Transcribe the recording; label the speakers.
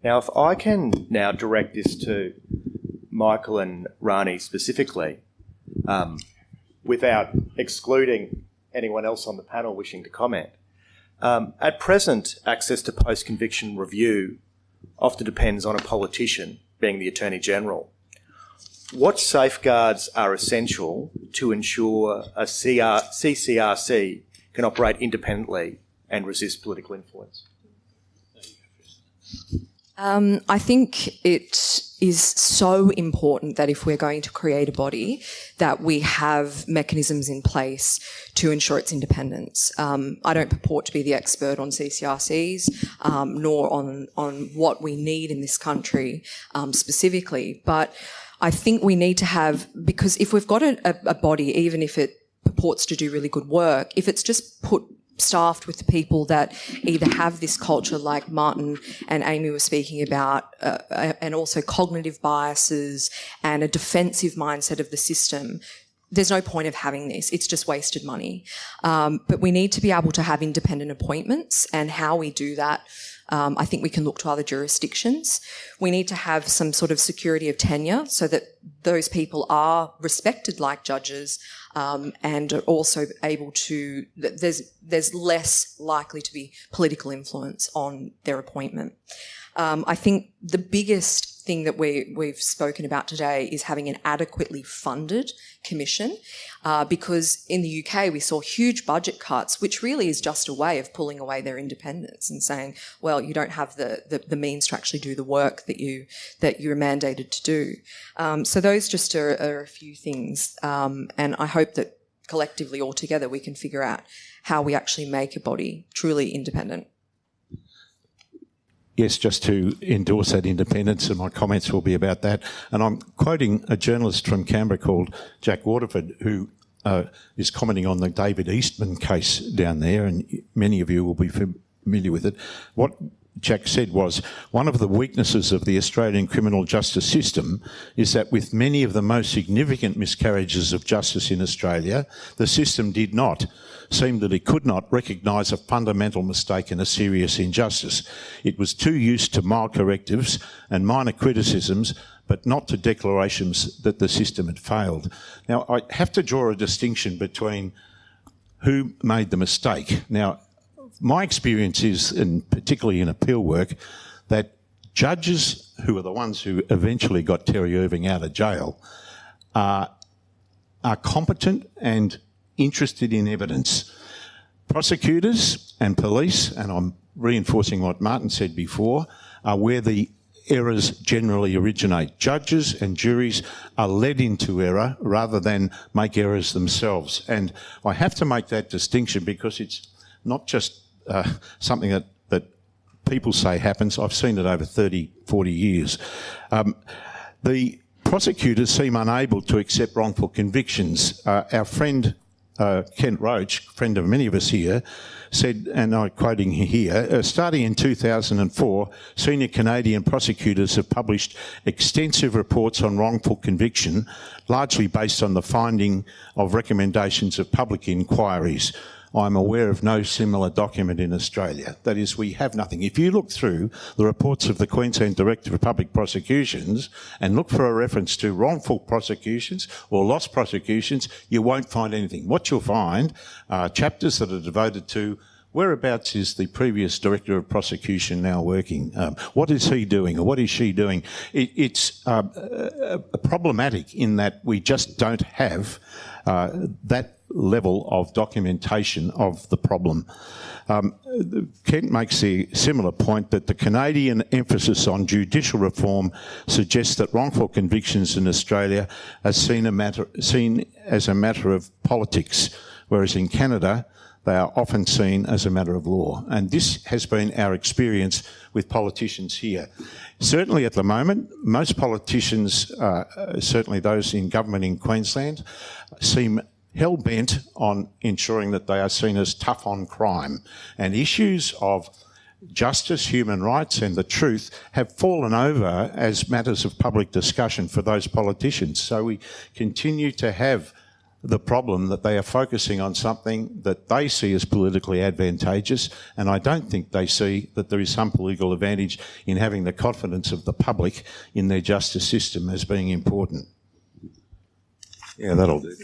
Speaker 1: Now, if I can now direct this to Michael and Rhanee specifically, without excluding anyone else on the panel wishing to comment. At present, access to post-conviction review often depends on a politician, being the Attorney-General. What safeguards are essential to ensure a CCRC can operate independently and resist political influence?
Speaker 2: I think it is so important that if we're going to create a body, that we have mechanisms in place to ensure its independence. I don't purport to be the expert on CCRCs, nor on what we need in this country specifically, but I think we need to have, because if we've got a body, even if it purports to do really good work, if it's just staffed with the people that either have this culture like Martin and Amy were speaking about, and also cognitive biases and a defensive mindset of the system, there's no point of having this. It's just wasted money. But we need to be able to have independent appointments, and how we do that, I think we can look to other jurisdictions. We need to have some sort of security of tenure so that those people are respected like judges, and are also able to, there's less likely to be political influence on their appointment. I think the biggest thing that we've spoken about today is having an adequately funded commission, because in the UK we saw huge budget cuts, which really is just a way of pulling away their independence and saying, well, you don't have the means to actually do the work that you're mandated to do. So those just are a few things, and I hope that collectively, all together, we can figure out how we actually make a body truly independent.
Speaker 3: Yes, just to endorse that independence, and my comments will be about that. And I'm quoting a journalist from Canberra called Jack Waterford, who is commenting on the David Eastman case down there, and many of you will be familiar with it. What Jack said was, one of the weaknesses of the Australian criminal justice system is that with many of the most significant miscarriages of justice in Australia, the system did not seem that it could not recognise a fundamental mistake and a serious injustice. It was too used to mild correctives and minor criticisms, but not to declarations that the system had failed. Now, I have to draw a distinction between who made the mistake. Now, my experience is, and particularly in appeal work, that judges, who are the ones who eventually got Terry Irving out of jail, are competent and interested in evidence. Prosecutors and police, and I'm reinforcing what Martin said before, are where the errors generally originate. Judges and juries are led into error rather than make errors themselves. And I have to make that distinction because it's not just something that people say happens. I've seen it over 30, 40 years. The prosecutors seem unable to accept wrongful convictions. Our friend Kent Roach, friend of many of us here, said, and I'm quoting here, starting in 2004, senior Canadian prosecutors have published extensive reports on wrongful conviction, largely based on the finding of recommendations of public inquiries. I'm aware of no similar document in Australia. That is, we have nothing. If you look through the reports of the Queensland Director for Public Prosecutions and look for a reference to wrongful prosecutions or lost prosecutions, you won't find anything. What you'll find are chapters that are devoted to whereabouts is the previous Director of Prosecution now working? What is he doing or what is she doing? It's problematic in that we just don't have that level of documentation of the problem. Kent makes the similar point that the Canadian emphasis on judicial reform suggests that wrongful convictions in Australia are seen as a matter of politics, whereas in Canada they are often seen as a matter of law. And this has been our experience with politicians here. Certainly at the moment, most politicians, certainly those in government in Queensland, seem hell-bent on ensuring that they are seen as tough on crime. And issues of justice, human rights and the truth have fallen over as matters of public discussion for those politicians. So we continue to have the problem that they are focusing on something that they see as politically advantageous, and I don't think they see that there is some political advantage in having the confidence of the public in their justice system as being important. Yeah, that'll do.